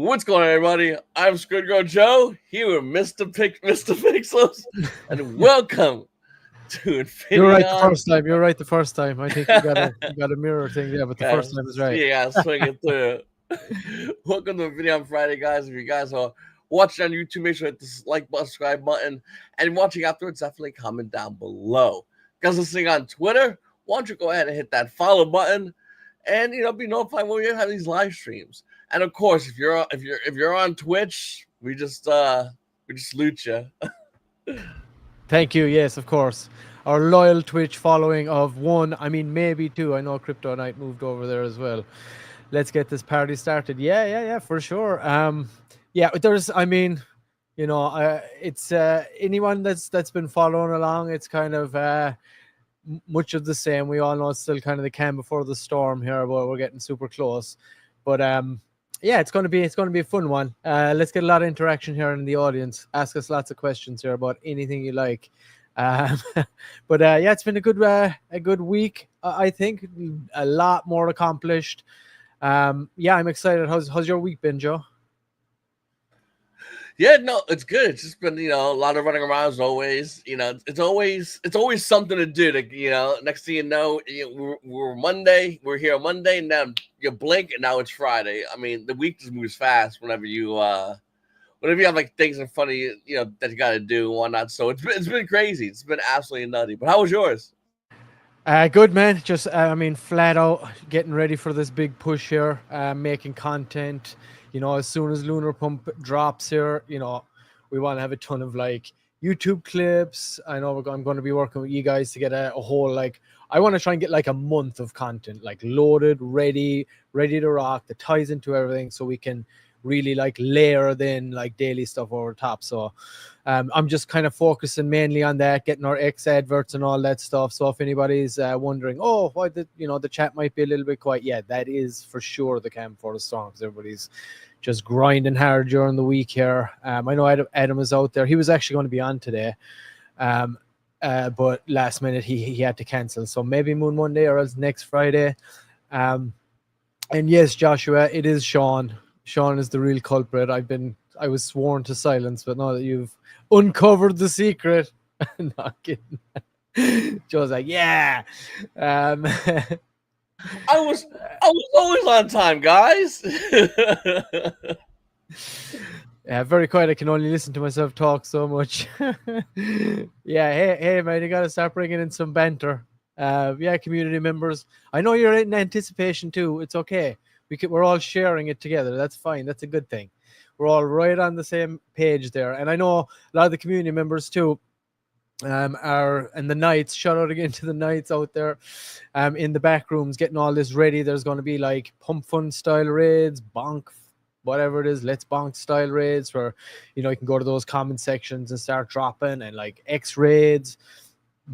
What's going on, everybody? I'm Squid Girl Joe, here with Mr. Pixels, and welcome to Infinion. You're right the first time. You're right the first time. I think you got a mirror thing there, but the first time is right. Yeah, swing it through. Welcome to Infinion Friday, guys. If you guys are watching on YouTube, make sure to hit the like button, subscribe button, and watching afterwards, definitely comment down below. Guys listening on Twitter, why don't you go ahead and hit that follow button, and be notified when we have these live streams. And of course, if you're on Twitch, we just loot you. Thank you. Yes, of course. Our loyal Twitch following of one, I mean maybe two. I know Crypto Knight moved over there as well. Let's get this party started. Yeah, for sure. Yeah, there's. I mean, it's anyone that's been following along. It's kind of much of the same. We all know it's still kind of the calm before the storm here, but we're getting super close. But yeah, it's gonna be a fun one. Let's get a lot of interaction here in the audience. Ask us lots of questions here about anything you like. But yeah, it's been a good week. I think a lot more accomplished. Yeah, I'm excited. How's your week been, Joe? Yeah, no, it's good. It's just been, a lot of running around as always. It's always something to do. Next thing you know, we're Monday. We're here on Monday, and now you blink, and now it's Friday. I mean, the week just moves fast whenever you have like things in front of you, that you got to do and whatnot. So it's been crazy. It's been absolutely nutty. But how was yours? Good, man. Just I mean, flat out getting ready for this big push here, making content. As soon as Lunar Pump drops here, we want to have a ton of like YouTube clips. I know I'm going to be working with you guys to get a whole I want to try and get like a month of content, like loaded, ready to rock, that ties into everything, so we can really like layer then like daily stuff over top. So I'm just kind of focusing mainly on that, getting our X adverts and all that stuff. So if anybody's wondering, oh, why the chat might be a little bit quiet, yeah, that is for sure the cam for the storm, because everybody's just grinding hard during the week here. I know Adam is out there. He was actually going to be on today, but last minute he had to cancel. So maybe Moon Monday or else next Friday. And yes, Joshua, it is Sean. Sean is the real culprit. I was sworn to silence, but now that you've uncovered the secret, not kidding. Joe's like, yeah. I was always on time, guys. Yeah, very quiet. I can only listen to myself talk so much. Yeah, hey, man, you gotta start bringing in some banter. Yeah, community members. I know you're in anticipation too. It's okay. We're all sharing it together. That's fine. That's a good thing. We're all right on the same page there. And I know a lot of the community members too are, and the Knights, shout out again to the Knights out there in the back rooms getting all this ready. There's going to be like pump fun style raids, bonk, whatever it is, let's bonk style raids, where you can go to those comment sections and start dropping, and like X raids,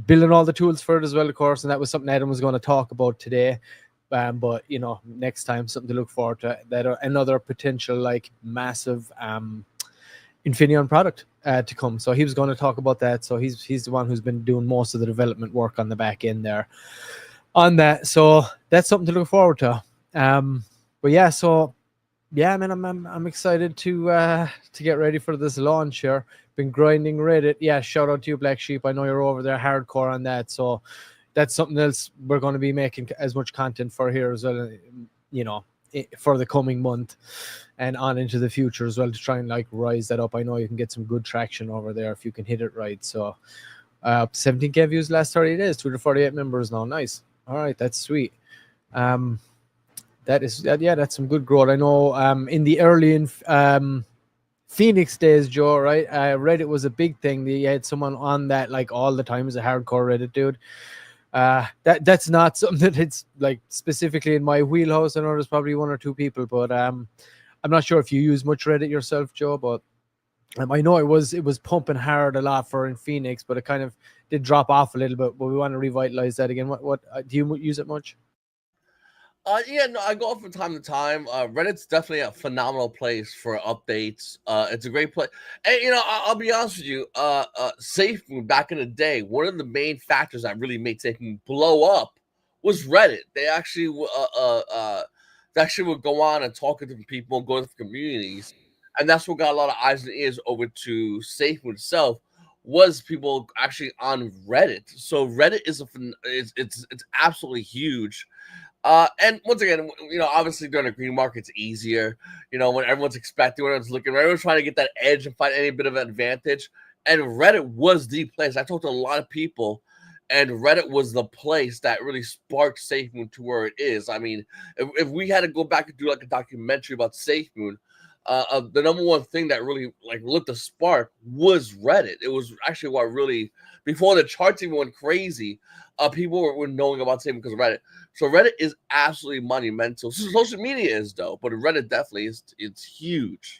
building all the tools for it as well, of course. And that was something Adam was going to talk about today. But next time, something to look forward to. That another potential like massive Infinaeon product to come. So he was going to talk about that. So he's the one who's been doing most of the development work on the back end there on that. So that's something to look forward to. But yeah, so yeah, man, I'm excited to get ready for this launch here. Been grinding Reddit. Yeah, shout out to you, Black Sheep. I know you're over there hardcore on that. So that's something else we're going to be making as much content for here as well, for the coming month and on into the future as well, to try and like rise that up. I know you can get some good traction over there if you can hit it right. So 17k views last 30 days, 248 members now. Nice. All right, that's sweet. That's some good growth. I know in the early Phoenix days, Joe, right? Reddit was a big thing. You had someone on that like all the time as a hardcore Reddit dude. That's not something that it's like specifically in my wheelhouse. I know there's probably one or two people, but I'm not sure if you use much Reddit yourself, Joe. But I know it was pumping hard a lot for in Phoenix, but it kind of did drop off a little bit. But we want to revitalize that again. What do you use it much? Yeah, no, I go off from time to time. Reddit's definitely a phenomenal place for updates. It's a great place. And, I'll be honest with you, Safe back in the day, one of the main factors that really made Safe blow up was Reddit. They actually that actually would go on and talk to different people and go to communities. And that's what got a lot of eyes and ears over to SafeMoon itself, was people actually on Reddit. So Reddit it's absolutely huge. And once again, obviously during the green market, it's easier. When everyone's expecting, when everyone's looking, when everyone's trying to get that edge and find any bit of advantage. And Reddit was the place. I talked to a lot of people, and Reddit was the place that really sparked SafeMoon to where it is. I mean, if we had to go back and do like a documentary about SafeMoon, the number one thing that really like lit the spark was Reddit. It was actually what really, before the charts even went crazy, people were knowing about SafeMoon because of Reddit. So Reddit is absolutely monumental. Social media is though, but Reddit definitely is. It's huge.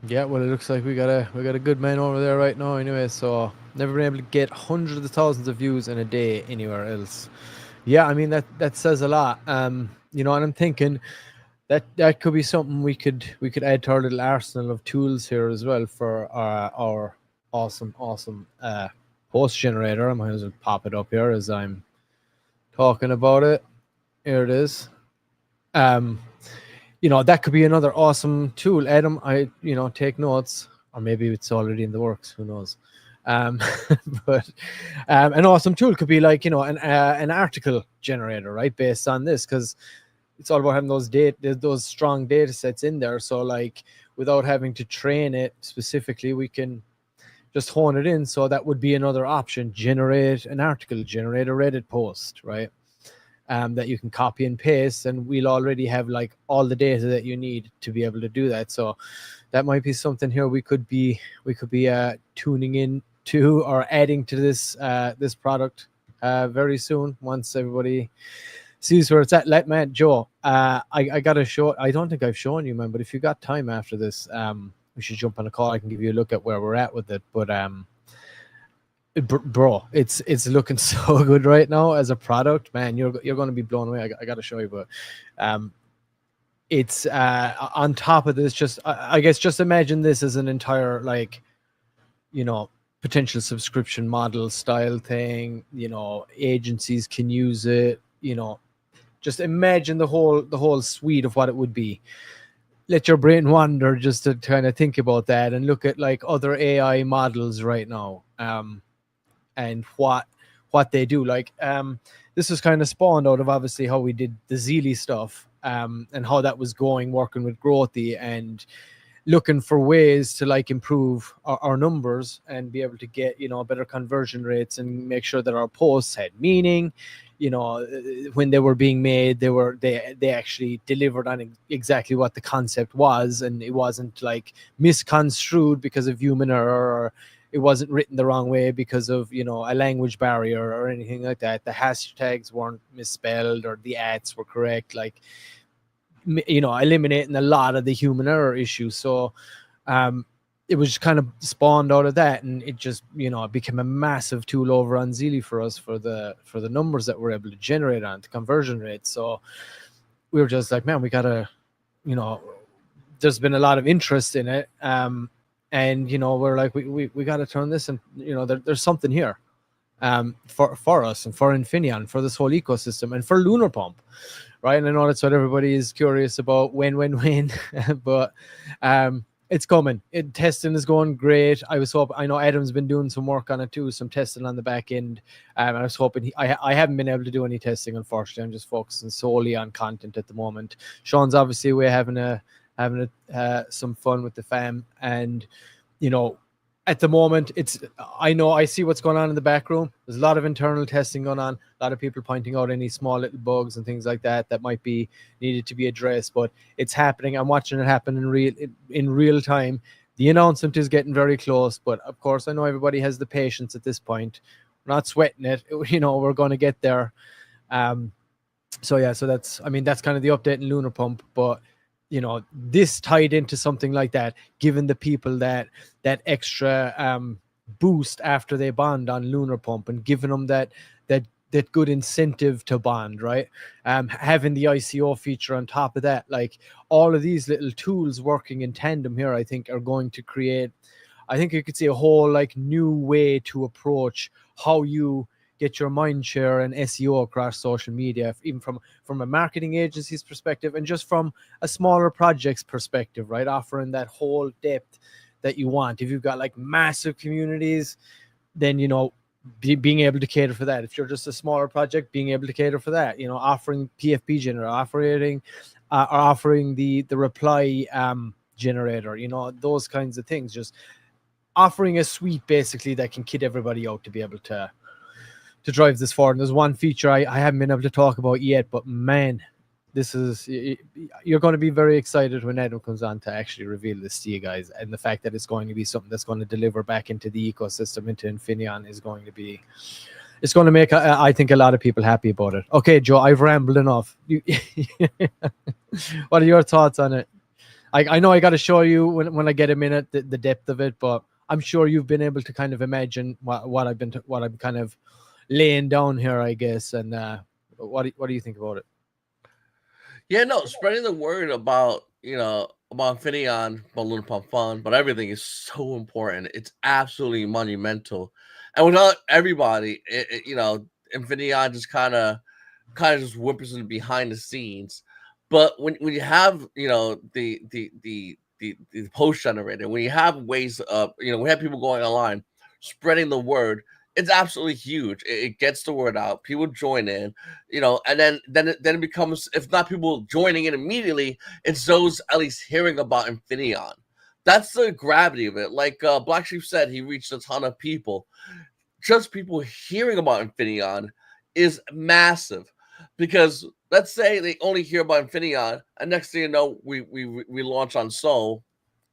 Yeah, well, it looks like we got a good man over there right now. Anyway, so never been able to get hundreds of thousands of views in a day anywhere else. Yeah, I mean that says a lot. And I'm thinking that could be something we could add to our little arsenal of tools here as well for our awesome post generator. I might as well pop it up here as I'm talking about it. Here it is. That could be another awesome tool. Adam, take notes, or maybe it's already in the works. Who knows? But an awesome tool could be like an article generator, right, based on this, because it's all about having those strong data sets in there. So like without having to train it specifically, we can just hone it in. So that would be another option: generate an article, generate a Reddit post, right? That you can copy and paste, and we'll already have like all the data that you need to be able to do that. So that might be something here we could be tuning in to or adding to this product very soon, once everybody sees where it's at. Man, Joe, I gotta show. I don't think I've shown you, man, but if you got time after this, we should jump on a call. I can give you a look at where we're at with it. But bro, it's looking so good right now as a product, man. You're going to be blown away. I got to show you, but it's on top of this. Just I guess just imagine this as an entire like potential subscription model style thing. Agencies can use it. Just imagine the whole suite of what it would be. Let your brain wander just to kind of think about that and look at like other AI models right now. And what they do. Like this was kind of spawned out of obviously how we did the Zeely stuff, and how that was going, working with Growthy and looking for ways to like improve our numbers and be able to get better conversion rates and make sure that our posts had meaning. When they were being made, they actually delivered on exactly what the concept was, and it wasn't like misconstrued because of human error, or it wasn't written the wrong way because of a language barrier or anything like that. The hashtags weren't misspelled or the ads were correct, like eliminating a lot of the human error issues. So it was just kind of spawned out of that, and it just it became a massive tool over on Zeely for us for the numbers that we're able to generate on the conversion rate. So we were just like, man, we gotta there's been a lot of interest in it, and we're like, we got to turn this, and there's something here for us and for Infinion, for this whole ecosystem, and for Lunar Pump, right? And I know that's what everybody is curious about, when but it's coming. Testing is going great. I know Adam's been doing some work on it too, some testing on the back end. And I was hoping I haven't been able to do any testing, unfortunately. I'm just focusing solely on content at the moment. Sean's obviously away having some fun with the fam, and at the moment I see what's going on in the back room. There's a lot of internal testing going on, a lot of people pointing out any small little bugs and things like that might be needed to be addressed, but it's happening. I'm watching it happen in real time. The announcement is getting very close, but of course I know everybody has the patience at this point. We're not sweating it. We're going to get there. So that's kind of the update in Lunar Pump, but this tied into something like that, giving the people that extra boost after they bond on Lunar Pump, and giving them that good incentive to bond, right? Having the ICO feature on top of that, like all of these little tools working in tandem here, I think are going to create, I think you could see a whole like new way to approach how you get your mind share and SEO across social media, even from a marketing agency's perspective, and just from a smaller project's perspective, right? Offering that whole depth that you want. If you've got like massive communities, then being able to cater for that. If you're just a smaller project, being able to cater for that. Offering PFP generator, offering the reply generator. Those kinds of things. Just offering a suite basically that can kit everybody out to be able to drive this forward. And there's one feature I haven't been able to talk about yet, but man, you're going to be very excited when Adam comes on to actually reveal this to you guys. And the fact that it's going to be something that's going to deliver back into the ecosystem, into Infinaeon, it's going to make, I think, a lot of people happy about it. Okay, Joe, I've rambled enough. What are your thoughts on it? I know I got to show you when I get a minute the depth of it, but I'm sure you've been able to kind of imagine what I'm kind of laying down here, I guess. And what do you think about it? Yeah, no, spreading the word about about Infinaeon, about Lunar Pump Fun, but everything is so important. It's absolutely monumental, and without everybody, Infinaeon just just whimpers in behind the scenes. But when you have the post generator, when you have ways of we have people going online spreading the word, it's absolutely huge. It gets the word out. People join in, and then it becomes, if not people joining in immediately, it's those at least hearing about Infinion. That's the gravity of it. Like Black Sheep said, he reached a ton of people. Just people hearing about Infinion is massive, because let's say they only hear about Infinion, and next thing you know, we launch on Soul.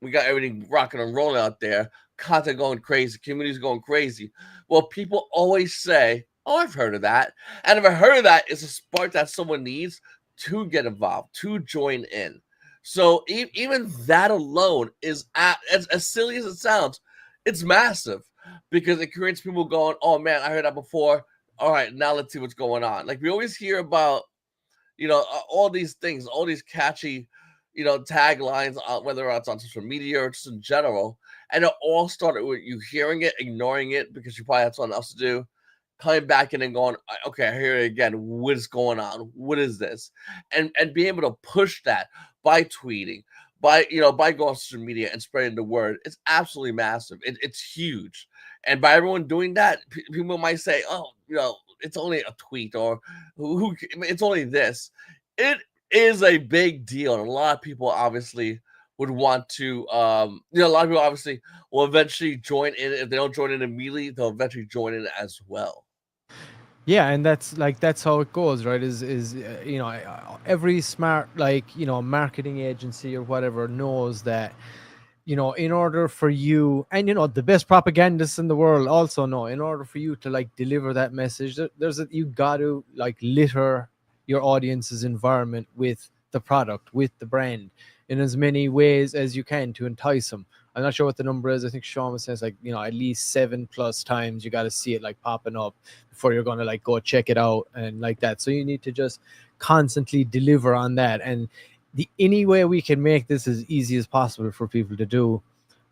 We got everything rocking and rolling out there. Content going crazy, communities going crazy. Well, people always say, "Oh, I've heard of that," and if I heard of that, it's a spark that someone needs to get involved, to join in. So even that alone is, as silly as it sounds, it's massive, because it creates people going, "Oh man, I heard that before. All right, now let's see what's going on." Like we always hear about, all these things, all these catchy, taglines, whether it's on social media or just in general. And it all started with you hearing it, ignoring it because you probably had something else to do, coming back in and going, okay, I hear it again. What is going on? What is this? And being able to push that by tweeting, by going on social media and spreading the word. It's absolutely massive. It's huge. And by everyone doing that, people might say, oh, it's only a tweet, or it's only this. It is a big deal, and a lot of people obviously would want to, a lot of people obviously will eventually join in. If they don't join in immediately, they'll eventually join in as well. Yeah, and that's how it goes, right? Every smart marketing agency or whatever knows that, in order for you, and the best propagandists in the world also know, in order for you to deliver that message, you got to litter your audience's environment with the product, with the brand, in as many ways as you can to entice them. I'm not sure what the number is. I think Sean was saying at least 7+ times you got to see it popping up before you're going to go check it out and that. So you need to just constantly deliver on that. And any way we can make this as easy as possible for people to do,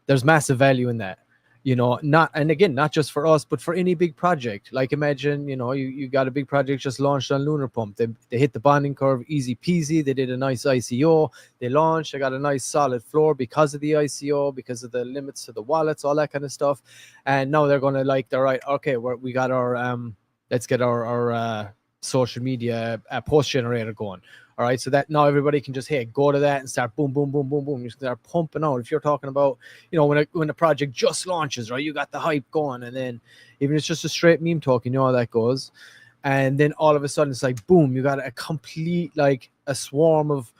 there's massive value in that. Not just for us, but for any big project. Imagine, you got a big project just launched on Lunar Pump. They hit the bonding curve easy peasy. They did a nice ICO. They launched. They got a nice solid floor because of the ICO, because of the limits to the wallets, all that kind of stuff. And now they're going to they're right. Okay, we got our let's get our social media post generator going. All right, so that now everybody can just go to that and start boom, boom, boom, boom, boom. You start pumping out. If you're talking about, when a project just launches, right, you got the hype going, and then even if it's just a straight meme talk, how that goes, and then all of a sudden it's boom, you got a complete a swarm of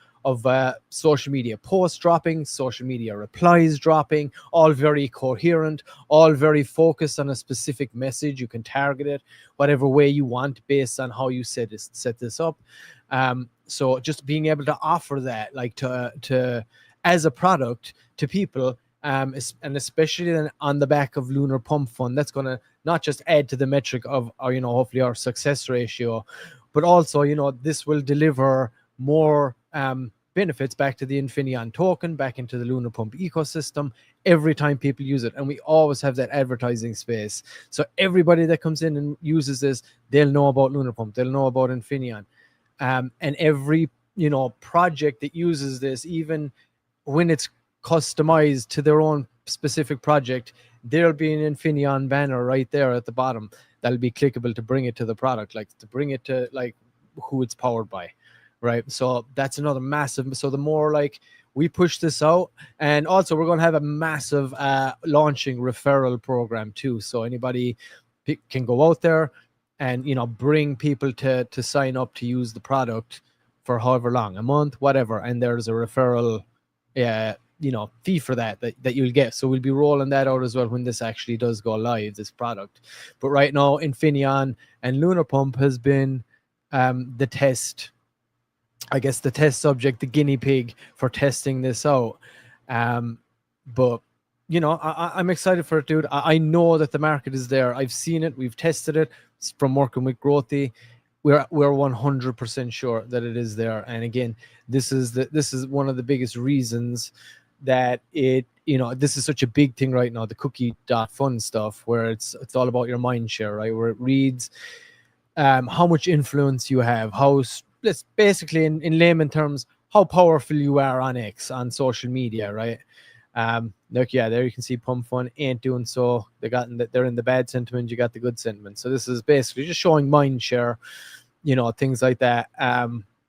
social media posts dropping, social media replies dropping, all very coherent, all very focused on a specific message. You can target it whatever way you want based on how you set this up. So just being able to offer that to as a product to people, and especially then on the back of Lunar Pump Fund, that's going to not just add to the metric of hopefully our success ratio, but also this will deliver more benefits back to the Infinaeon token, back into the Lunar Pump ecosystem every time people use it. And we always have that advertising space. So everybody that comes in and uses this, they'll know about Lunar Pump, they'll know about Infinaeon. And every, project that uses this, even when it's customized to their own specific project, there'll be an Infinaeon banner right there at the bottom that'll be clickable to bring it to the product, like to bring it to like who it's powered by, right? So that's another massive. So the more like we push this out, and also we're going to have a massive launching referral program too. So anybody can go out there and bring people to sign up to use the product for however long, a month, whatever, and there's a referral fee for that you'll get. So we'll be rolling that out as well when this actually does go live, this product. But right now, Infinaeon and Lunar Pump has been the test subject, the guinea pig for testing this out. But I'm excited for it, dude. I know that the market is there. I've seen it. We've tested it from working with Growthy. We're 100% sure that it is there. And again, this is one of the biggest reasons that this is such a big thing right now, the cookie.fun stuff, where it's all about your mind share, right? Where it reads how much influence you have, let's basically in layman terms, how powerful you are on X, on social media, right? Look, there you can see Pump Fun ain't doing so. They're in the bad sentiment, you got the good sentiment. So this is basically just showing mind share, things like that.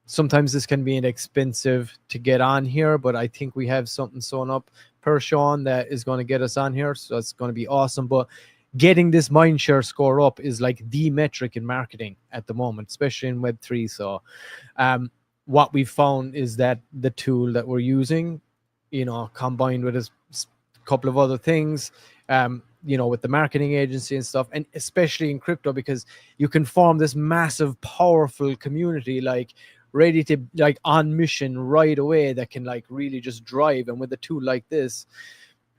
Sometimes this can be inexpensive to get on here, but I think we have something sewn up per Sean that is going to get us on here. So it's going to be awesome. But getting this mindshare score up is like the metric in marketing at the moment, especially in Web3. So what we've found is that the tool that we're using, combined with a couple of other things, with the marketing agency and stuff, and especially in crypto, because you can form this massive, powerful community, like ready to like on mission right away, that can like really just drive. And with a tool like this,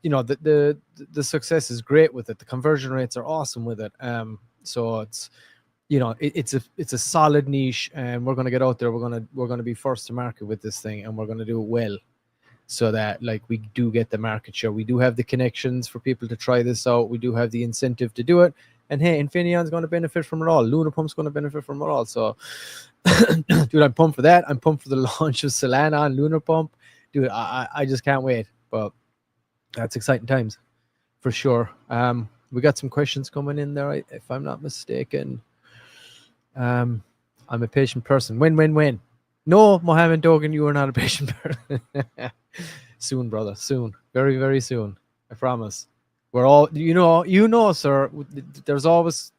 the success is great with it. The conversion rates are awesome with it. So it's it's a solid niche, and we're going to get out there. We're going to be first to market with this thing, and we're going to do it well, so that like we do get the market share. We do have the connections for people to try this out. We do have the incentive to do it. And hey, Infiniion's going to benefit from it all. Lunar Pump's going to benefit from it all. So, dude, I'm pumped for that. I'm pumped for the launch of Solana and Lunar Pump. Dude, I just can't wait. But that's exciting times for sure. We got some questions coming in there, if I'm not mistaken. I'm a patient person. When? No, Mohammed Dogan, you are not a patient person. Soon, brother. Soon. Very, very soon. I promise. We're all, sir, there's always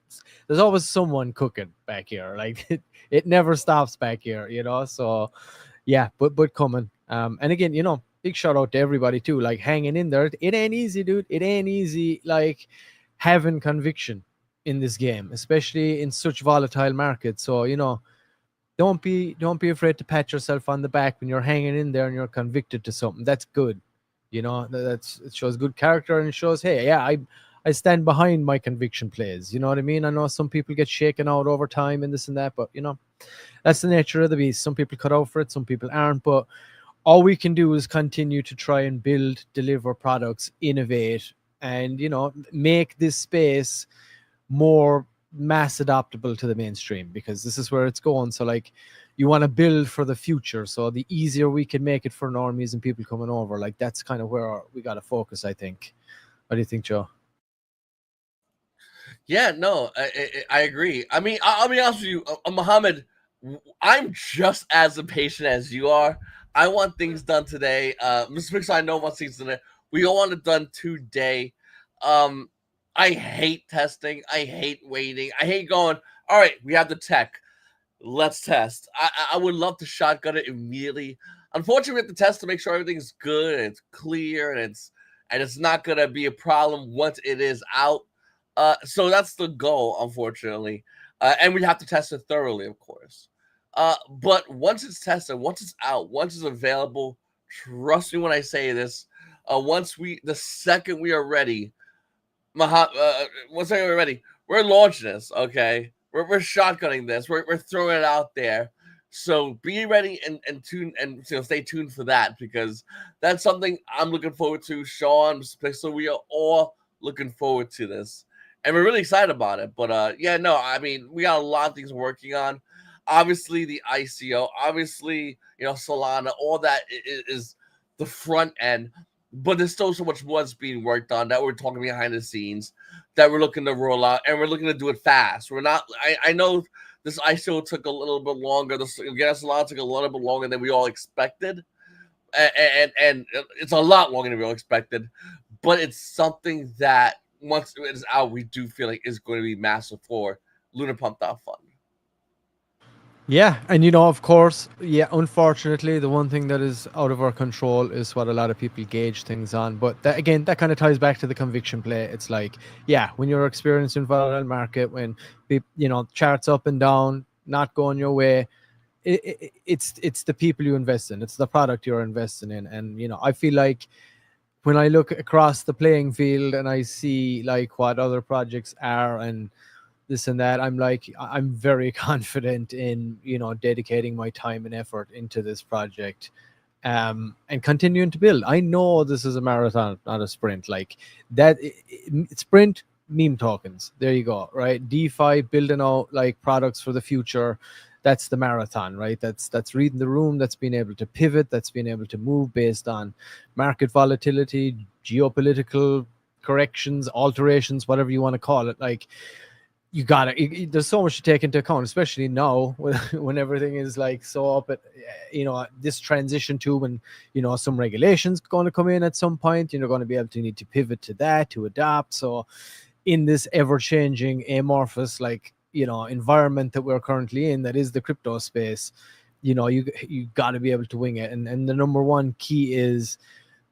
someone cooking back here. Like it never stops back here, So yeah, but coming. And again, big shout out to everybody too, like hanging in there. It ain't easy, dude. It ain't easy, like having conviction in this game, especially in such volatile markets. So, don't be afraid to pat yourself on the back when you're hanging in there and you're convicted to something. That's good. It shows good character, and it shows, hey, yeah, I stand behind my conviction plays. You know what I mean? I know some people get shaken out over time and this and that, but that's the nature of the beast. Some people cut out for it, some people aren't. But all we can do is continue to try and build, deliver products, innovate, and make this space more mass adaptable to the mainstream, because this is where it's going. So like, you want to build for the future, so the easier we can make it for normies and people coming over, like that's kind of where we got to focus, I think. What do you think, Joe? Yeah, no, I agree. I mean, I'll be honest with you, Mohammed, I'm just as impatient as you are. I want things done today. Mr. Mixer, I know wants things done. We all want it done today. I hate testing. I hate waiting. I hate going, all right, we have the tech. Let's test. I would love to shotgun it immediately. Unfortunately, we have to test to make sure everything's good and it's clear and it's not going to be a problem once it is out. So that's the goal, unfortunately. And we have to test it thoroughly, of course. But once it's tested, once it's out, once it's available, trust me when I say this, the second we are ready, once we're ready, we're launching this, okay? We're shotgunning this. We're throwing it out there. So be ready and tune and stay tuned for that, because that's something I'm looking forward to. Sean, so we are all looking forward to this, and we're really excited about it. But yeah, no, I mean, we got a lot of things working on. Obviously, the ICO, obviously, Solana, all that is the front end. But there's still so much more that's being worked on that we're talking behind the scenes that we're looking to roll out, and we're looking to do it fast. We're not. I know this ICO took a little bit longer. This gas Solana took a little bit longer than we all expected, and it's a lot longer than we all expected. But it's something that once it is out, we do feel like is going to be massive for Lunar Pump Fund. Yeah, and of course, yeah, unfortunately, the one thing that is out of our control is what a lot of people gauge things on. But that, again, that kind of ties back to the conviction play. It's like, yeah, when you're experiencing volatile market, when charts up and down, not going your way, it's the people you invest in, it's the product you're investing in, and I feel like when I look across the playing field and I see like what other projects are and this and that, I'm very confident in dedicating my time and effort into this project, and continuing to build. I know this is a marathon, not a sprint. Like that, sprint meme tokens. There you go, right? DeFi, building out like products for the future. That's the marathon, right? That's reading the room. That's being able to pivot. That's being able to move based on market volatility, geopolitical corrections, alterations, whatever you want to call it. Like you gotta there's so much to take into account, especially now when everything is like so up at this transition to when some regulations going to come in at some point. You're going to be able to need to pivot to that, to adapt. So in this ever-changing amorphous environment that we're currently in, that is the crypto space, you got to be able to wing it. And the number one key is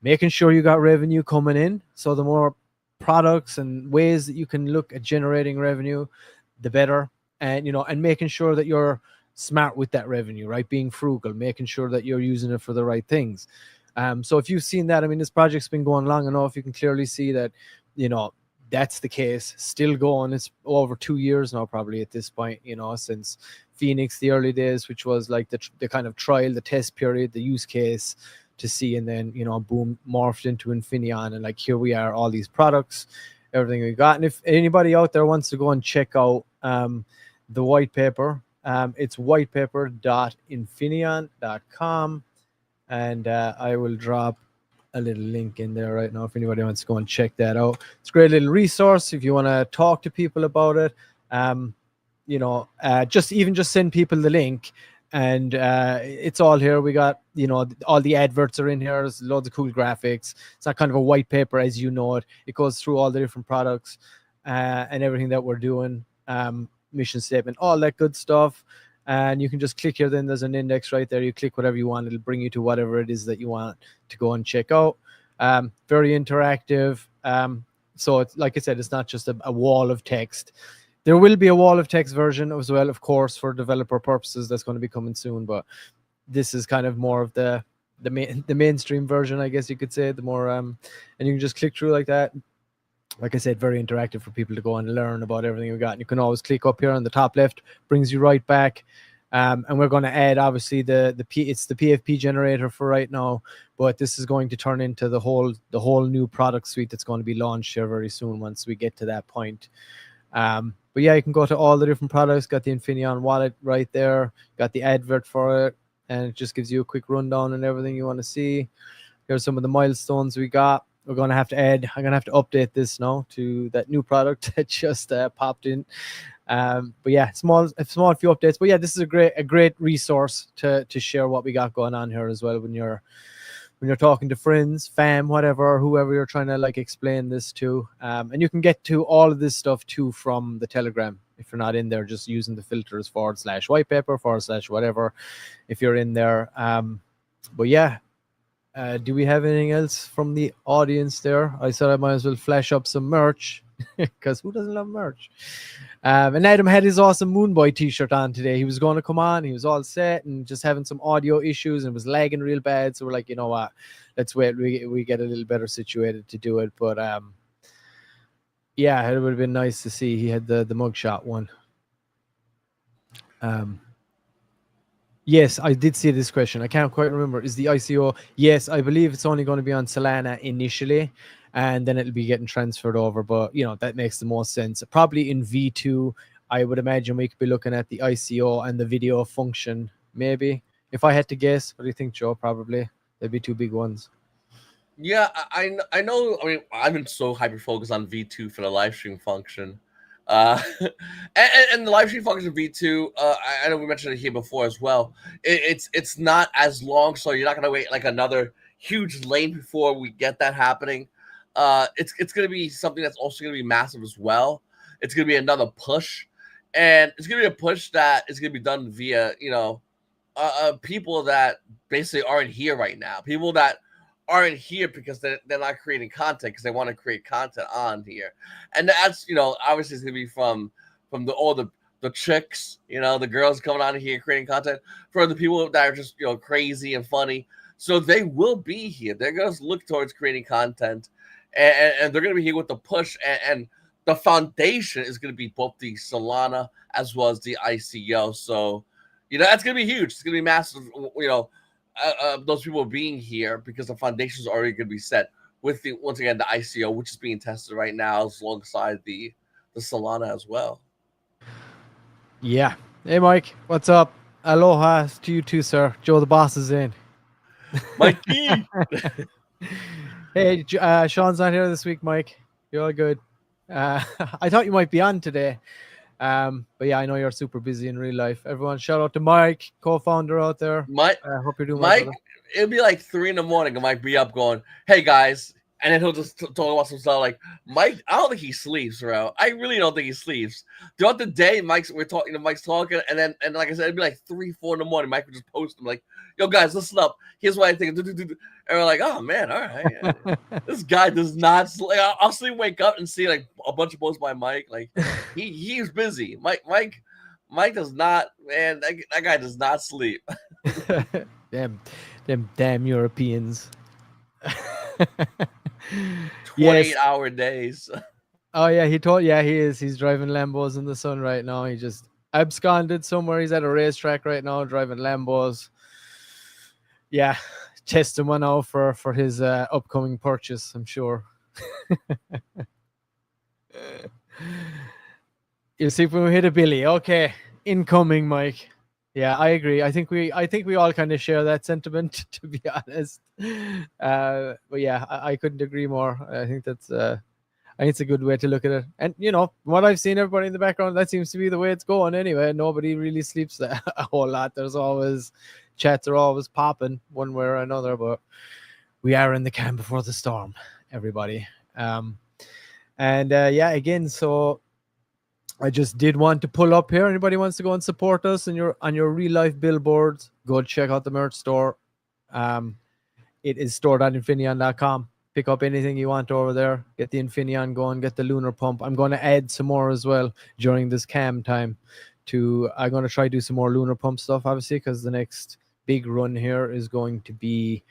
making sure you got revenue coming in. So the more products and ways that you can look at generating revenue, the better. And and making sure that you're smart with that revenue, right? Being frugal, making sure that you're using it for the right things. So if you've seen that, I mean, this project's been going long enough, you can clearly see that that's the case. Still going. It's over 2 years now probably at this point, since Phoenix, the early days, which was like the kind of trial, the test period, the use case to see, and then boom, morphed into Infinaeon, and like here we are, all these products, everything we got. And if anybody out there wants to go and check out the white paper, it's whitepaper.infinion.com, and I will drop a little link in there right now if anybody wants to go and check that out. It's a great little resource if you want to talk to people about it. Just send people the link, and it's all here. We got all the adverts are in here. There's loads of cool graphics. It's not kind of a white paper as you know it. It goes through all the different products and everything that we're doing, mission statement, all that good stuff. And you can just click here, then there's an index right there. You click whatever you want, it'll bring you to whatever it is that you want to go and check out. Very interactive. So it's, like I said, it's not just a wall of text. There will be a wall of text version as well, of course, for developer purposes. That's going to be coming soon, but this is kind of more of the mainstream version, I guess you could say. The more and you can just click through like that. Like I said, very interactive for people to go and learn about everything we got. And you can always click up here on the top left, brings you right back. And we're going to add, obviously, it's the PFP generator for right now, but this is going to turn into the whole new product suite that's going to be launched here very soon once we get to that point. But yeah, you can go to all the different products. Got the Infinaeon wallet right there. Got the advert for it, and it just gives you a quick rundown and everything you want to see. Here's some of the milestones we got. We're going to have to add. I'm going to have to update this now to that new product that just popped in. But yeah, small few updates. But yeah, this is a great resource to share what we got going on here as well when you're talking to friends, fam, whatever, whoever you're trying to like explain this to. And you can get to all of this stuff too from the Telegram. If you're not in there, just using the filters /whitepaper/ whatever, if you're in there. But yeah, do we have anything else from the audience there? I said I might as well flash up some merch because who doesn't love merch? And Adam had his awesome Moonboy t-shirt on today. He was going to come on. He was all set and just having some audio issues and was lagging real bad. So we're like, you know what? Let's wait. We get a little better situated to do it. But yeah, it would have been nice to see. He had the mugshot one. Yes, I did see this question. I can't quite remember. Is the ICO? Yes, I believe it's only going to be on Solana initially, and then it'll be getting transferred over. But that makes the most sense. Probably in V2, I would imagine we could be looking at the ICO and the video function. Maybe, if I had to guess, what do you think, Joe? Probably there'd be two big ones. Yeah, I know. I mean, I've been so hyper focused on V2 for the live stream function, and the live stream function of V2. I know we mentioned it here before as well. It's not as long, so you're not gonna wait like another huge lane before we get that happening. It's gonna be something that's also gonna be massive as well. It's gonna be another push, and it's gonna be a push that is gonna be done via people that basically aren't here right now. People that aren't here because they're not creating content because they want to create content on here, and that's obviously it's gonna be from all the chicks, the girls coming on here creating content, for the people that are just crazy and funny. So they will be here. They're gonna look towards creating content, and they're gonna be here with the push, and the foundation is gonna be both the Solana as well as the ICO. So that's gonna be huge. It's gonna be massive. Those people being here because the foundation is already gonna be set with the once again the ICO, which is being tested right now alongside the Solana as well. Yeah. Hey, Mike. What's up? Aloha to you too, sir. Joe, the boss is in. Mikey, Hey, Sean's not here this week, Mike. You're all good. I thought you might be on today. But yeah, I know you're super busy in real life. Everyone, shout out to Mike, co-founder out there. Mike, Hope you're doing well, Mike, brother. it'll be like 3 a.m. and Mike be up going, "Hey guys," and then he'll just talk about some stuff like Mike. I don't think he sleeps, bro. I really don't think he sleeps. Throughout the day, Mike's talking, and like I said, it'd be like 3, 4 a.m. Mike would just post him like, "Yo guys, listen up. Here's what I think." And we're like, "Oh man, all right." This guy does not sleep. I'll sleep, wake up, and see like a bunch of posts by Mike. Like he's busy. Mike does not. Man, that guy does not sleep. Damn Europeans. 28 Yes. hour days. Oh yeah, he is. He's driving Lambos in the sun right now. He just absconded somewhere. He's at a racetrack right now driving Lambos. Yeah, testing one out for his upcoming purchase, I'm sure. You see, when we hit a Billy, okay, incoming, Mike. Yeah, I agree. I think we all kind of share that sentiment, to be honest. But yeah, I couldn't agree more. I think it's a good way to look at it. And what I've seen, everybody in the background, that seems to be the way it's going anyway. Nobody really sleeps a whole lot. There's always chats are always popping one way or another. But we are in the calm before the storm, everybody. And yeah, again, so I just did want to pull up here. Anybody wants to go and support us on your real life billboards, go check out the merch store. It is stored on Infinaeon.com. Pick up anything you want over there. Get the Infinaeon going. Get the Lunar Pump. I'm going to add some more as well during this cam time. I'm going to try to do some more Lunar Pump stuff, obviously, because the next big run here is going to be,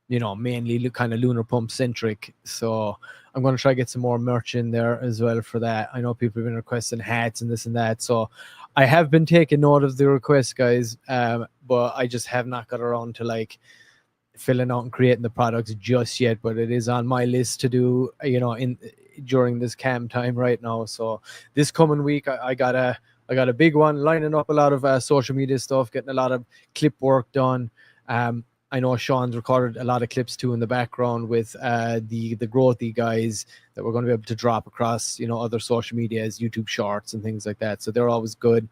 mainly kind of Lunar Pump centric. So I'm going to try to get some more merch in there as well for that. I know people have been requesting hats and this and that. So I have been taking note of the requests, guys. But I just have not got around to filling out and creating the products just yet. But it is on my list to do, during this cam time right now. So this coming week, I got a big one, lining up a lot of social media stuff, getting a lot of clip work done. I know Sean's recorded a lot of clips too in the background with the growthy guys that we're going to be able to drop across, other social medias, YouTube Shorts and things like that. So they're always good.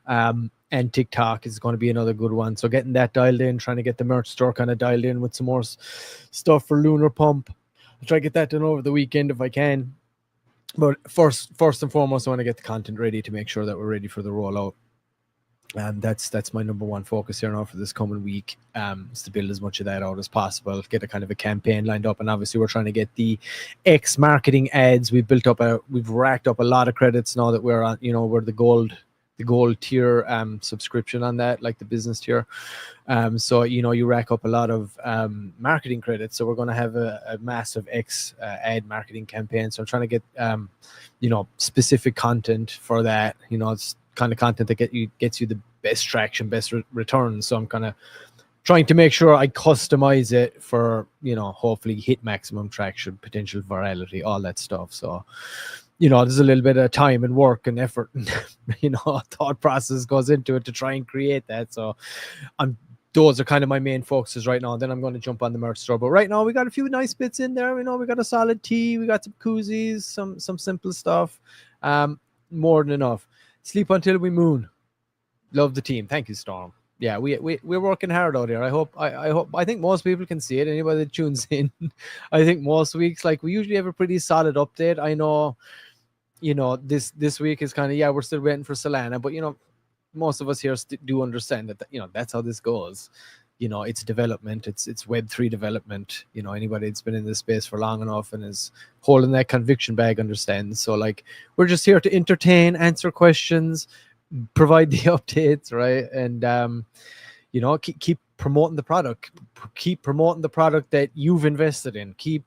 And TikTok is going to be another good one. So getting that dialed in, trying to get the merch store kind of dialed in with some more stuff for Lunar Pump. I'll try to get that done over the weekend if I can. But first and foremost, I want to get the content ready to make sure that we're ready for the rollout. And that's my number one focus here now for this coming week, is to build as much of that out as possible, get a kind of a campaign lined up. And obviously we're trying to get the X marketing ads. We've racked up a lot of credits now that we're on, we're the gold tier subscription on that, like the business tier. So you rack up a lot of marketing credits. So we're going to have a massive X ad marketing campaign. So I'm trying to get specific content for that. It's kind of content that gets you the best traction, best returns. So I'm kind of trying to make sure I customize it for, hopefully hit maximum traction, potential virality, all that stuff. So, there's a little bit of time and work and effort and, thought process goes into it to try and create that. So those are kind of my main focuses right now. Then I'm going to jump on the merch store. But right now we got a few nice bits in there. We got a solid tee, we got some koozies, some simple stuff. More than enough. Sleep until we moon. Love the team. Thank you, Storm. Yeah, we're working hard out here. I think most people can see it. Anybody that tunes in, I think most weeks, like, we usually have a pretty solid update. I know, this week is kind of, we're still waiting for Solana, but most of us here do understand that that's how this goes. It's development. It's Web3 development. Anybody that's been in this space for long enough and is holding that conviction bag understands. So, like, we're just here to entertain, answer questions, provide the updates, right? And keep promoting the product, keep promoting the product that you've invested in, keep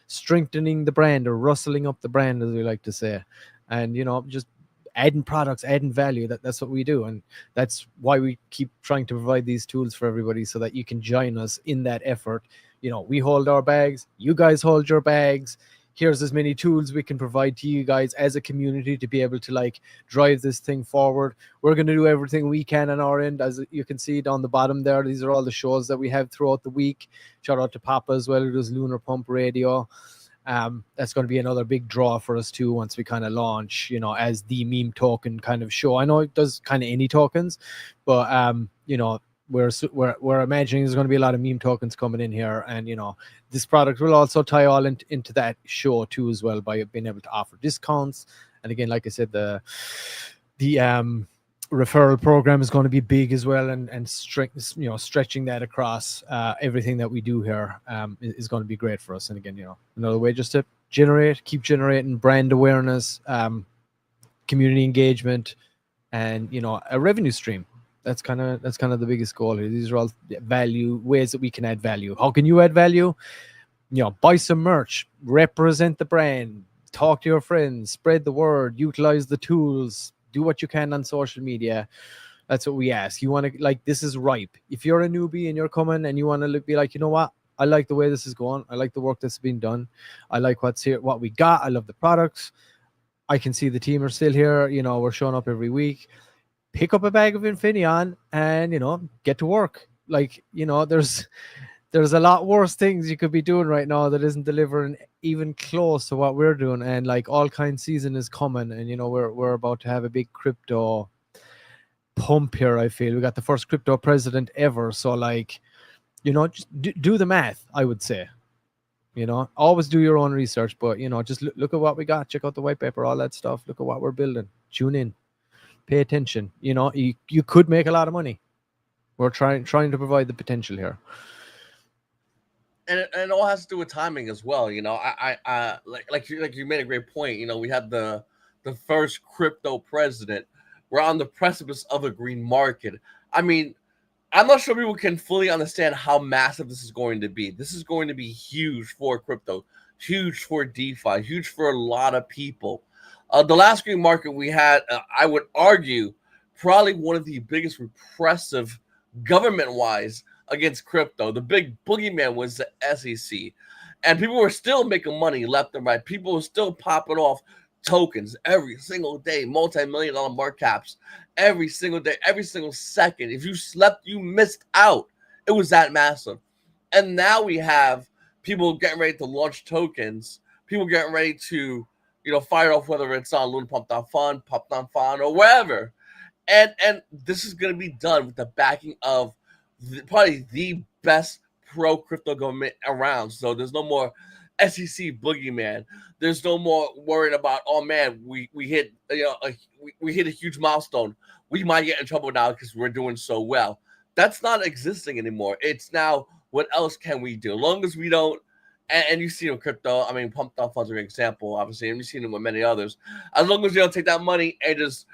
strengthening the brand, or rustling up the brand, as we like to say, and just adding products, adding value. That's what we do, and that's why we keep trying to provide these tools for everybody, so that you can join us in that effort. We hold our bags, you guys hold your bags. Here's as many tools we can provide to you guys as a community to be able to, like, drive this thing forward. We're going to do everything we can on our end. As you can see down the bottom there, these are all the shows that we have throughout the week. Shout out to Papa as well, who does Lunar Pump Radio. That's going to be another big draw for us too, once we kind of launch, as the meme token kind of show. I know it does kind of any tokens, but we're imagining there's going to be a lot of meme tokens coming in here, and this product will also tie all into that show too as well, by being able to offer discounts. And again, like I said, the referral program is going to be big as well, and stretching that across everything that we do here is going to be great for us. And again, another way just to keep generating brand awareness, community engagement, and a revenue stream. That's kind of the biggest goal here. These are all ways that we can add value. How can you add value? Buy some merch, represent the brand, talk to your friends, spread the word, utilize the tools, do what you can on social media. That's what we ask. You want to, like, this is ripe. If you're a newbie and you're coming and you want to be like, you know what? I like the way this is going. I like the work that's been done. I like what's here, what we got. I love the products. I can see the team are still here. We're showing up every week. Pick up a bag of Infinaeon and, get to work. Like, there's a lot worse things you could be doing right now that isn't delivering even close to what we're doing. And, like, all kind season is coming, and, we're about to have a big crypto pump here. I feel we got the first crypto president ever. So, like, just do the math, I would say. Always do your own research, but, just look at what we got. Check out the white paper, all that stuff. Look at what we're building. Tune in. Pay attention. You could make a lot of money. We're trying to provide the potential here. And it all has to do with timing as well. I like you made a great point. We had the first crypto president. We're on the precipice of a green market. I mean, I'm not sure people can fully understand how massive this is going to be. This is going to be huge for crypto, huge for DeFi, huge for a lot of people. The last green market we had, I would argue, probably one of the biggest repressive government-wise against crypto. The big boogeyman was the SEC. And people were still making money left and right. People were still popping off tokens every single day, multi-million-dollar market caps every single day, every single second. If you slept, you missed out. It was that massive. And now we have people getting ready to launch tokens, people getting ready to fire off, whether it's on lunarpump.fun, pump.fun, or wherever. And this is going to be done with the backing of probably the best pro-crypto government around. So there's no more SEC boogeyman. There's no more worrying about, oh man, we hit we hit a huge milestone. We might get in trouble now because we're doing so well. That's not existing anymore. It's now, what else can we do? As long as we don't. And you see them crypto. I mean, Pump.fun's an example, obviously, and you've seen them with many others. As long as you don't take that money and just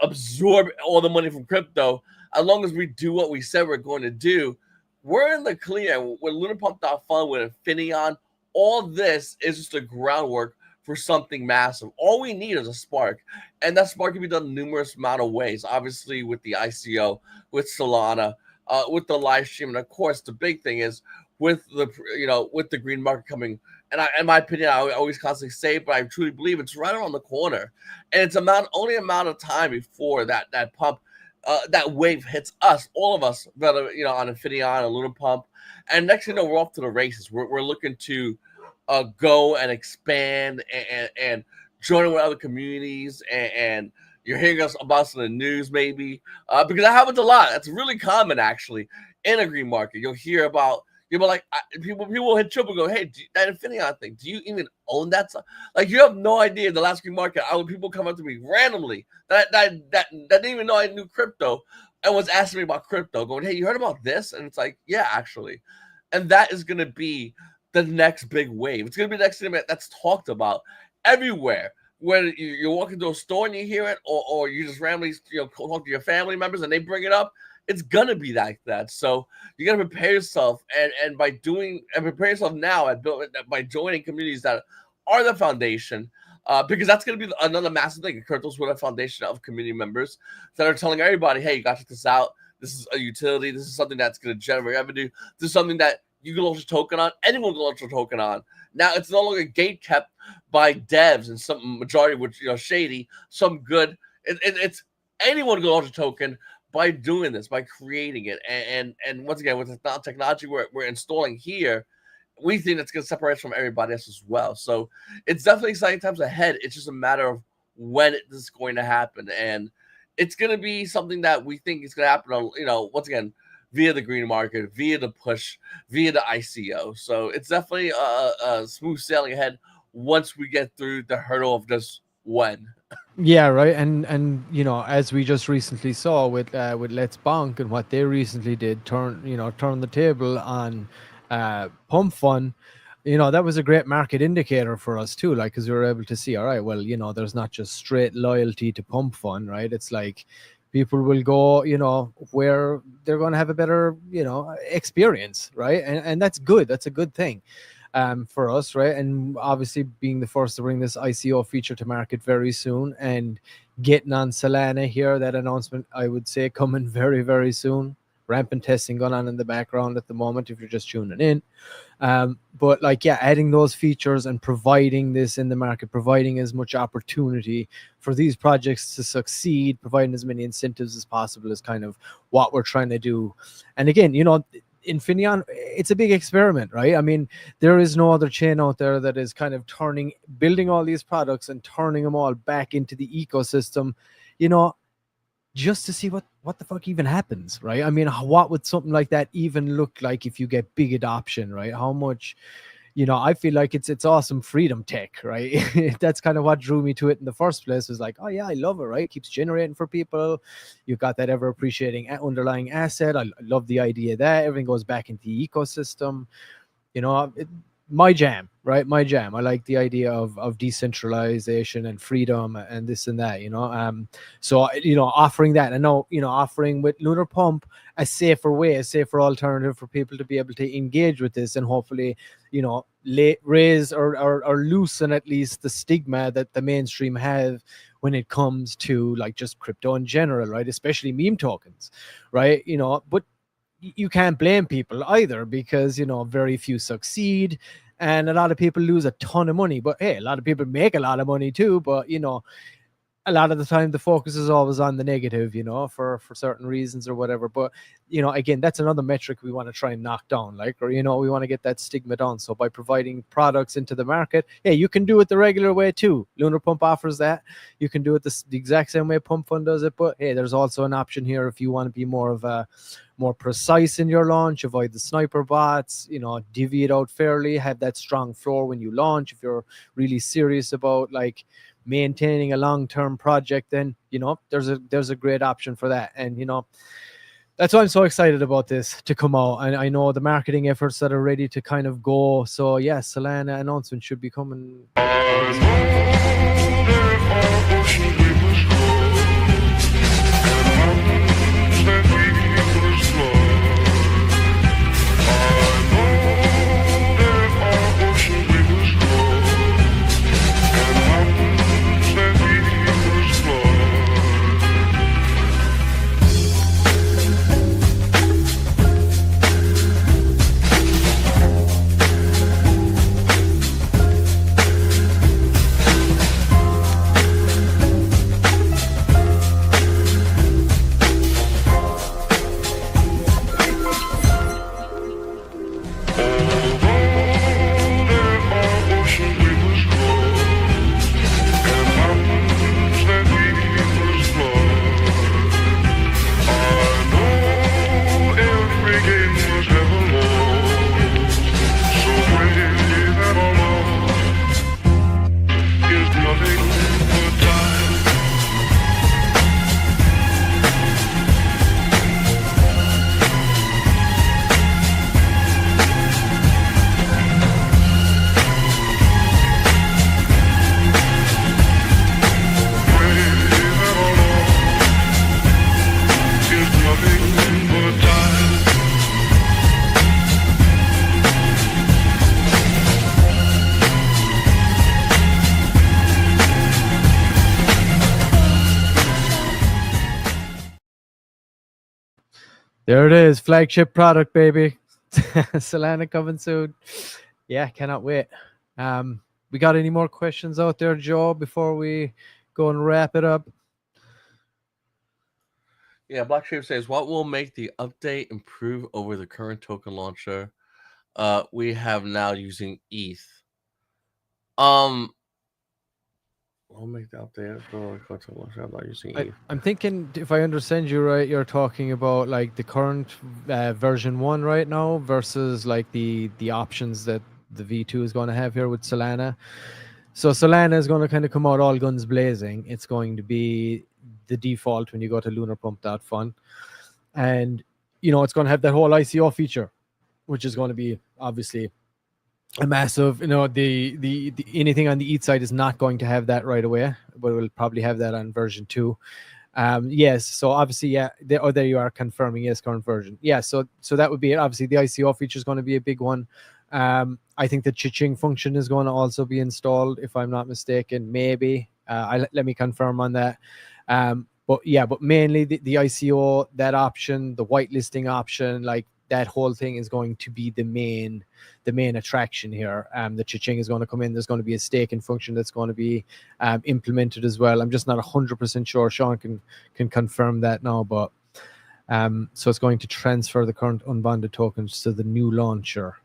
absorb all the money from crypto, as long as we do what we said we're going to do, we're in the clear. With Lunar Pump.fun, with Infinaeon, all this is just the groundwork for something massive. All we need is a spark, and that spark can be done numerous amount of ways. Obviously, with the ICO, with Solana, with the live stream, and of course, the big thing is with the with the green market coming. And in my opinion, I always constantly say, but I truly believe it's right around the corner, and it's only amount of time before that pump, that wave hits us, all of us, whether on Infinaeon and Lunar Pump, and next thing you know, we're off to the races. We're looking to go and expand and join with other communities, and you're hearing about us in the news maybe, because that happens a lot. That's really common actually in a green market. You'll hear about like people will hit triple, go, hey, that Infinion thing, do you even own that stuff? Like, you have no idea. The last green market, people come up to me randomly that didn't even know I knew crypto and was asking me about crypto, going, hey, you heard about this? And it's like, yeah, actually. And that is going to be the next big wave. It's going to be the next thing that's talked about everywhere. Whether you're walking to a store and you hear it, or you just randomly talk to your family members and they bring it up, it's gonna be like that. So you gotta prepare yourself, and by prepare yourself now by joining communities that are the foundation, because that's gonna be another massive thing. Crypto's with a foundation of community members that are telling everybody, hey, you gotta check this out. This is a utility. This is something that's gonna generate revenue. This is something that you can launch a token on. Anyone can launch a token on. Now it's no longer gate kept by devs, and some majority which shady, some good. It's anyone can launch a token by doing this, by creating it, and once again, with the technology we're installing here, we think it's going to separate us from everybody else as well. So it's definitely exciting times ahead. It's just a matter of when this is going to happen, and it's going to be something that we think is going to happen on, once again, via the green market, via the push, via the ICO. So it's definitely a smooth sailing ahead once we get through the hurdle of just when. Yeah, right. And as we just recently saw with Let's Bonk and what they recently did, turn the table on Pump Fun. That was a great market indicator for us too, like, because we were able to see, all right, well, there's not just straight loyalty to Pump Fun, right? It's like people will go, where they're going to have a better, experience, right? And that's good. That's a good thing for us, right? And obviously being the first to bring this ICO feature to market very soon and getting on Solana here, that announcement, I would say, coming very, very soon. Rampant testing going on in the background at the moment if you're just tuning in. But like, yeah, adding those features and providing this in the market, providing as much opportunity for these projects to succeed, providing as many incentives as possible is kind of what we're trying to do. And again, Infinion, it's a big experiment, right? I mean, there is no other chain out there that is kind of building all these products and turning them all back into the ecosystem, just to see what the fuck even happens, right? I mean, what would something like that even look like if you get big adoption, right? How much, I feel like it's awesome freedom tech, right? That's kind of what drew me to it in the first place. Was like, oh yeah, I love it, right? It keeps generating for people. You've got that ever appreciating underlying asset. I love the idea that everything goes back into the ecosystem. My jam, right? My jam. I like the idea of decentralization and freedom and this and that, So, offering that, and now, offering with Lunar Pump a safer way, a safer alternative for people to be able to engage with this and hopefully, raise or loosen at least the stigma that the mainstream have when it comes to like just crypto in general, right? Especially meme tokens, right? But you can't blame people either, because very few succeed and a lot of people lose a ton of money. But hey, a lot of people make a lot of money too. But a lot of the time the focus is always on the negative, for certain reasons or whatever. But again, that's another metric we want to try and knock down, we want to get that stigma down. So by providing products into the market, hey, you can do it the regular way too. Lunar Pump offers that. You can do it the exact same way Pump Fund does it. But hey, there's also an option here if you want to be more precise in your launch, avoid the sniper bots, divvy it out fairly, have that strong floor when you launch. If you're really serious about like maintaining a long-term project, then there's a great option for that. And that's why I'm so excited about this to come out. And I know the marketing efforts that are ready to kind of go. So yeah, Solana announcement should be coming. There it is, flagship product, baby. Solana coming soon. Yeah, cannot wait. We got any more questions out there, Joe, before we go and wrap it up? Yeah, Black Sheep says, what will make the update improve over the current token launcher? We have now using ETH. I'll make the update for the current token launcher. I'm not using ETH. I'm thinking, if I understand you right, you're talking about like the current version 1 right now versus like the options that the V2 is going to have here with Solana. So Solana is going to kind of come out all guns blazing. It's going to be the default when you go to lunarpump.fun. And, it's going to have that whole ICO feature, which is going to be obviously a massive, the anything on the ETH side is not going to have that right away, but we'll probably have that on version 2. Yes, so obviously, yeah, there you are confirming, yes, current version. Yeah, so that would be it. Obviously, the ICO feature is going to be a big one. I think the Chiching function is going to also be installed, if I'm not mistaken. Maybe. Let me confirm on that. But mainly the ICO, that option, the whitelisting option, like that whole thing is going to be the main attraction here. The Chiching is going to come in. There's going to be a staking function that's going to be implemented as well. I'm just not 100% sure. Sean can confirm that now, but so it's going to transfer the current unbonded tokens to the new launcher.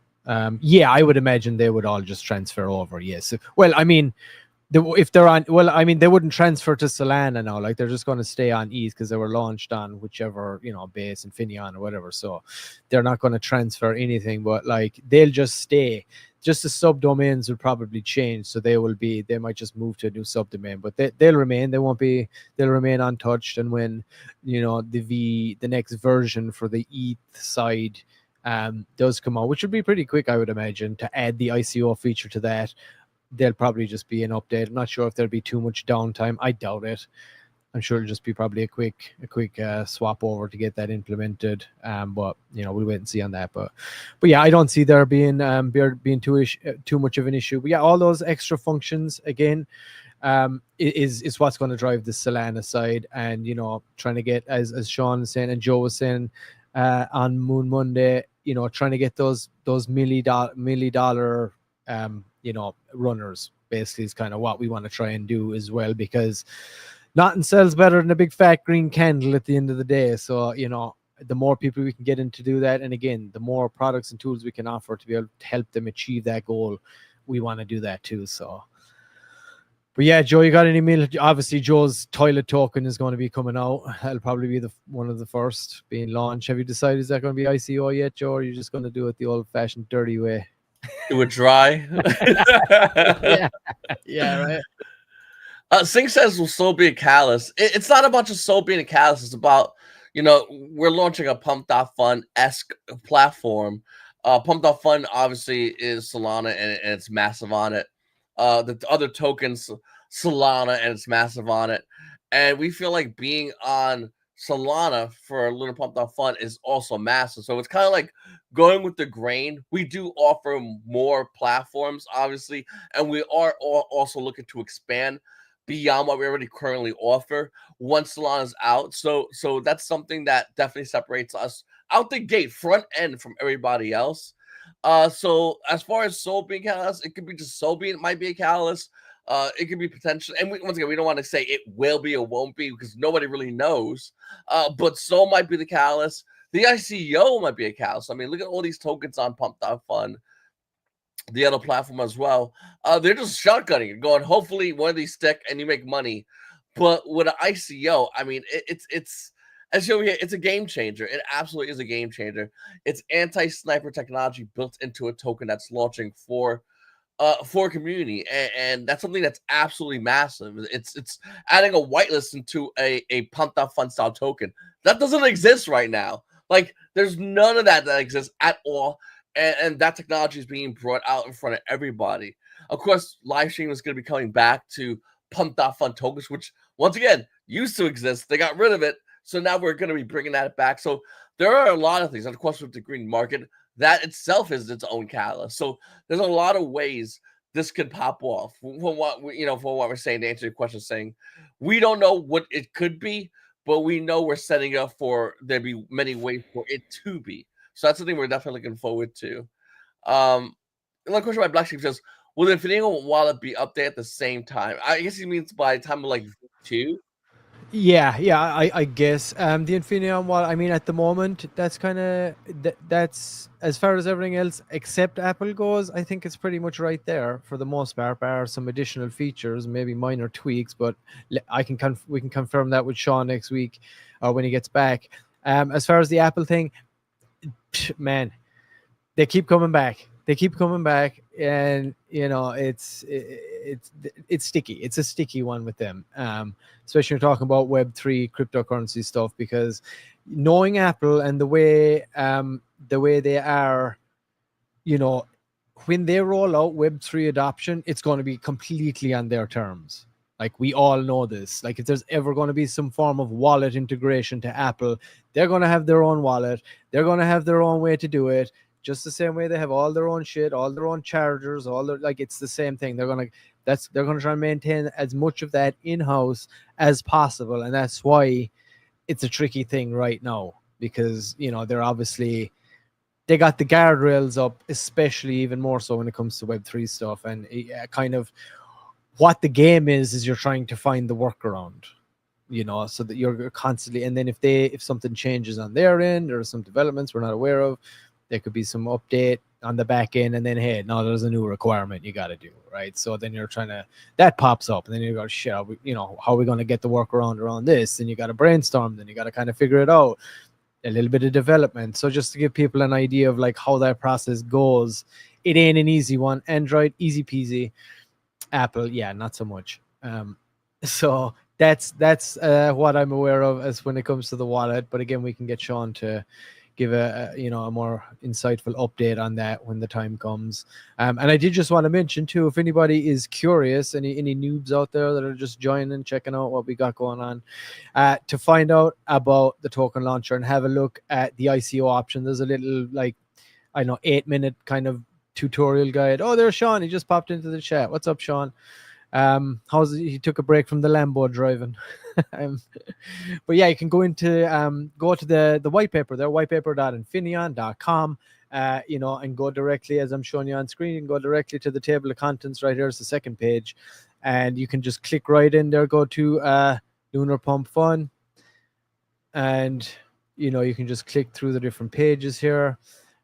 Yeah, I would imagine they would all just transfer over. Yes. Well, I mean, if they're on, well, I mean, they wouldn't transfer to Solana now. Like, they're just going to stay on ETH because they were launched on whichever, base, Infinaeon or whatever. So they're not going to transfer anything, but like they'll just stay. Just the subdomains will probably change. So they might just move to a new subdomain, but they'll remain. They'll remain untouched. And when, the next version for the ETH side does come out, which would be pretty quick, I would imagine, to add the ICO feature to that, they'll probably just be an update. I'm not sure if there'll be too much downtime. I doubt it. I'm sure it'll just be probably a quick swap over to get that implemented. But we'll wait and see on that. But yeah, I don't see there being too much of an issue. But yeah, all those extra functions again is what's going to drive the Solana side, and trying to get, as Sean was saying and Joe was saying on Moon Monday, trying to get those milli dollar runners basically is kind of what we want to try and do as well, because nothing sells better than a big fat green candle at the end of the day. So the more people we can get in to do that, and again, the more products and tools we can offer to be able to help them achieve that goal, we want to do that too. So, but yeah, Joe, you got any obviously Joe's toilet token is going to be coming out. That'll probably be one of the first being launched. Have you decided, is that going to be ICO yet, Joe, or are you just going to do it the old fashioned dirty way? Do it dry. Yeah, right. Singh says will Soul be a catalyst. It's not a bunch of Soul being a catalyst. It's about, we're launching a Pump.fun-esque platform. Pump.fun obviously is Solana and it's massive on it. The other tokens, Solana and it's massive on it. And we feel like being on Solana for Lunar Pump.fun is also massive. So it's kind of like going with the grain. We do offer more platforms, obviously, and we are also looking to expand beyond what we already currently offer once Solana's out. So that's something that definitely separates us out the gate, front end, from everybody else. So as far as Soul being catalyst, it could be just Soul being, it might be a catalyst. It could be potential, and once again, we don't want to say it will be or won't be because nobody really knows. But Soul might be the catalyst. The ICO might be a catalyst. I mean, look at all these tokens on Pump.fun, the other platform as well. They're just shotgunning it, going, hopefully one of these stick and you make money. But with an ICO, I mean, it's as you know, it's a game changer. It absolutely is a game changer. It's anti-sniper technology built into a token that's launching for community, and that's something that's absolutely massive. It's adding a whitelist into a Pump.fun style token that doesn't exist right now. Like, there's none of that exists at all. And that technology is being brought out in front of everybody. Of course, Livestream is going to be coming back to Pump.fun tokens, which, once again, used to exist. They got rid of it. So now we're going to be bringing that back. So there are a lot of things. And of course, with the green market, that itself is its own catalyst. So there's a lot of ways this could pop off. From what we're saying, to answer your question, saying we don't know what it could be, but we know we're setting up for there be many ways for it to be. So that's something we're definitely looking forward to. Another question by Black Sheep says, will the Infinaeon wallet be updated at the same time? I guess he means by the time of like V2. Yeah, I guess the Infinium wallet. I mean, at the moment, that's kind of that's as far as everything else except Apple goes. I think it's pretty much right there for the most part. Bar some additional features, maybe minor tweaks, but we can confirm that with Sean next week or when he gets back. As far as the Apple thing, man, they keep coming back. They keep coming back, and you know it's sticky. It's a sticky one with them, especially when you're talking about Web3 cryptocurrency stuff. Because knowing Apple and the way they are, you know, when they roll out Web3 adoption, it's going to be completely on their terms. Like we all know this. Like if there's ever going to be some form of wallet integration to Apple, they're going to have their own wallet. They're going to have their own way to do it. Just the same way they have all their own shit, all their own chargers, all their like it's the same thing. They're gonna try and maintain as much of that in-house as possible. And that's why it's a tricky thing right now. Because, you know, they got the guardrails up, especially even more so when it comes to Web3 stuff. And kind of what the game is you're trying to find the workaround, you know, so that you're constantly, and then if something changes on their end or some developments we're not aware of, there could be some update on the back end, and then hey, no, there's a new requirement you got to do, right? So then you're trying to, that pops up, and then you go, shit, you know, how are we going to get the workaround around this? And you got to brainstorm, then you got to kind of figure it out. A little bit of development. So just to give people an idea of like how that process goes, it ain't an easy one. Android, easy peasy. Apple, yeah, not so much. So that's what I'm aware of as when it comes to the wallet. But again, we can get Sean to give a more insightful update on that when the time comes. And I did just want to mention too, if anybody is curious, any noobs out there that are just joining, checking out what we got going on, to find out about the token launcher and have a look at the ICO option. There's a little 8-minute kind of tutorial guide. Oh, there's Sean. He just popped into the chat. What's up, Sean? He took a break from the Lambo driving. But yeah, you can go to the white paper there, whitepaper.infinion.com, and go directly, as I'm showing you on screen, you can go directly to the table of contents right here. It's the second page, and you can just click right in there, go to Lunar Pump Fun, and you can just click through the different pages here.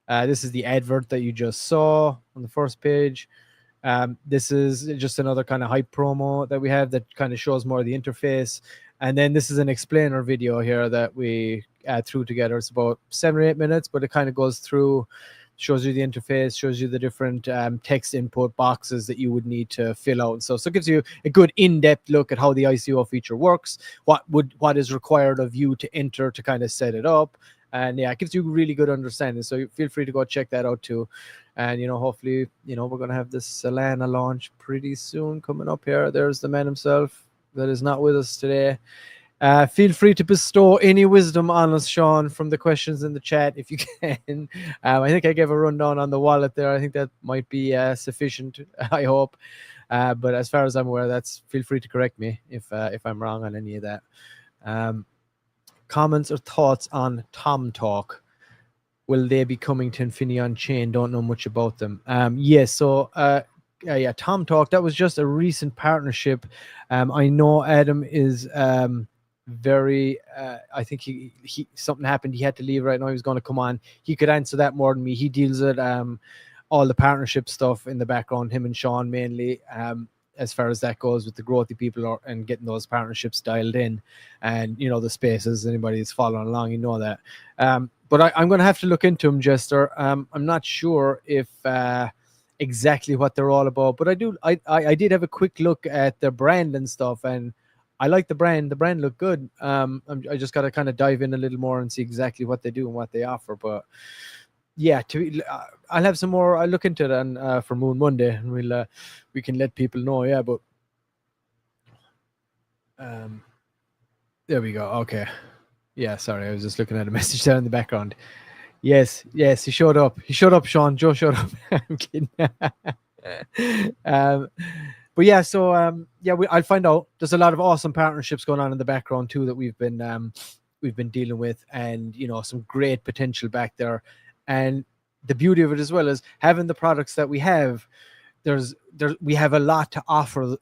This is the advert that you just saw on the first page. This is just another kind of hype promo that we have that kind of shows more of the interface. And then this is an explainer video here that we threw together. It's about 7 or 8 minutes, but it kind of goes through, shows you the interface, shows you the different text input boxes that you would need to fill out. So it gives you a good in-depth look at how the ICO feature works, what is required of you to enter to kind of set it up. And yeah, it gives you a really good understanding. So feel free to go check that out too. And, hopefully, we're going to have this Solana launch pretty soon coming up here. There's the man himself that is not with us today. Feel free to bestow any wisdom on us, Sean, from the questions in the chat if you can. I think I gave a rundown on the wallet there. I think that might be sufficient, I hope. But as far as I'm aware, feel free to correct me if I'm wrong on any of that. Comments or thoughts on Tom Talk? Will they be coming to Infinion Chain? Don't know much about them. Yes, so Tom Talk, that was just a recent partnership. I know Adam is very I think he something happened, he had to leave right now. He was going to come on. He could answer that more than me. He deals with all the partnership stuff in the background, him and Sean mainly, as far as that goes with the growthy people and getting those partnerships dialed in, and the spaces. Anybody who's following along, that. But I'm going to have to look into them, Jester. I'm not sure if exactly what they're all about, but I did have a quick look at their brand and stuff, and I like the brand. The brand looked good. I just got to kind of dive in a little more and see exactly what they do and what they offer. But yeah, I'll have some more. I'll look into it for Moon Monday, and we can let people know. Yeah, but there we go. Okay. Yeah, sorry, I was just looking at a message there in the background. Yes, he showed up. He showed up, Sean. Joe showed up. I'm kidding. But yeah, so I'll find out. There's a lot of awesome partnerships going on in the background too that we've been dealing with, and some great potential back there. And the beauty of it as well is having the products that we have. We have a lot to offer.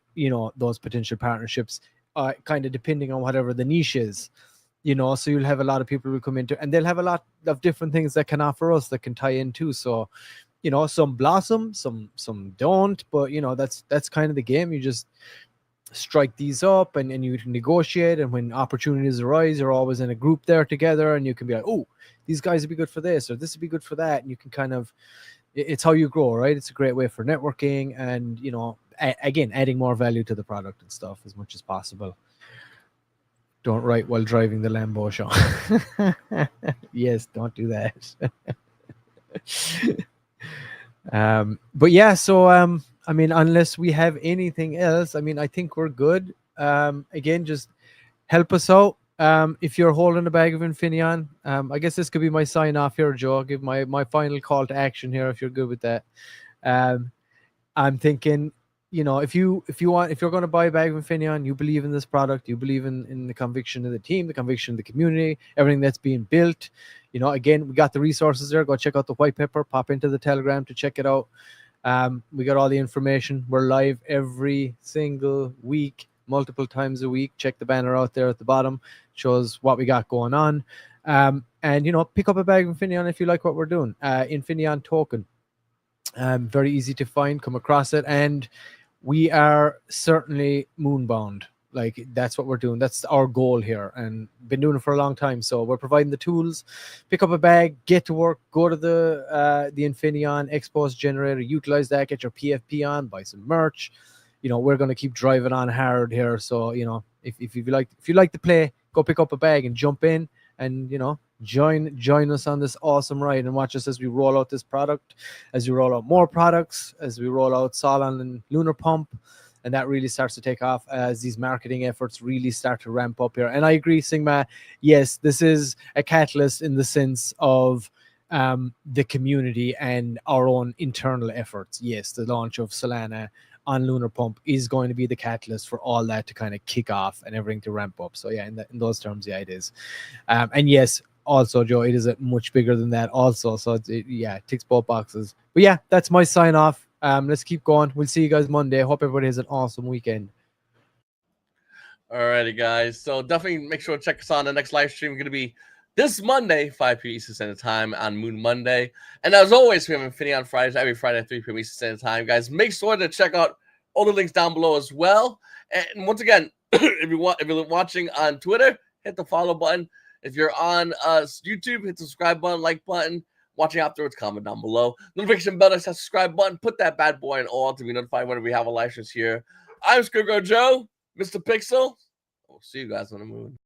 Those potential partnerships, kind of depending on whatever the niche is. So you'll have a lot of people who come into, and they'll have a lot of different things that can offer us that can tie in too. So some blossom, some don't, but that's kind of the game. You just strike these up, and you can negotiate, and when opportunities arise, you're always in a group there together, and you can be like, oh, these guys would be good for this, or this would be good for that, and you can kind of, it's how you grow, right? It's a great way for networking, and again, adding more value to the product and stuff as much as possible. Don't write while driving the Lambo, Sean. Yes, don't do that. But yeah, so I mean, unless we have anything else, I mean, I think we're good. Again, just help us out. If you're holding a bag of Infinaeon, I guess this could be my sign off here, Joe. I'll give my final call to action here if you're good with that. I'm thinking, if you're going to buy a bag of Infinaeon, you believe in this product, you believe in the conviction of the team, the conviction of the community, everything that's being built. Again, we got the resources there. Go check out the white paper, pop into the Telegram to check it out. We got all the information. We're live every single week, multiple times a week. Check the banner out there at the bottom. Shows what we got going on. And, pick up a bag of Infinaeon if you like what we're doing. Infinaeon token. Very easy to find. Come across it. And we are certainly moonbound. Like, that's what we're doing. That's our goal here, and been doing it for a long time. So we're providing the tools. Pick up a bag, get to work, go to the Infinaeon Expos generator, utilize that, get your PFP on, buy some merch. We're going to keep driving on hard here. So if you like to play, go pick up a bag and jump in, and join us on this awesome ride, and watch us as we roll out this product, as we roll out more products, as we roll out Solana and Lunar Pump. And that really starts to take off as these marketing efforts really start to ramp up here. And I agree, Sigma. Yes, this is a catalyst in the sense of the community and our own internal efforts. Yes, the launch of Solana on Lunar Pump is going to be the catalyst for all that to kind of kick off and everything to ramp up. So yeah, in those terms, yeah, it is. And yes, also, Joe, it is much bigger than that also. So it ticks both boxes. But yeah, that's my sign off. Let's keep going. We'll see you guys Monday. Hope everybody has an awesome weekend. Alrighty, guys. So definitely make sure to check us on the next live stream. Going to be this Monday, 5 p.m. Eastern Standard Time on Moon Monday. And as always, we have Infinaeon Fridays every Friday at 3 p.m. Eastern Standard Time. Guys, make sure to check out all the links down below as well. And once again, if you're watching on Twitter, hit the follow button. If you're on YouTube, hit the subscribe button, like button. Watching afterwards, comment down below. Notification bell, that subscribe button. Put that bad boy on all to be notified whenever we have a live stream here. I'm Scribgo Joe, Mr. Pixel. We'll see you guys on the moon.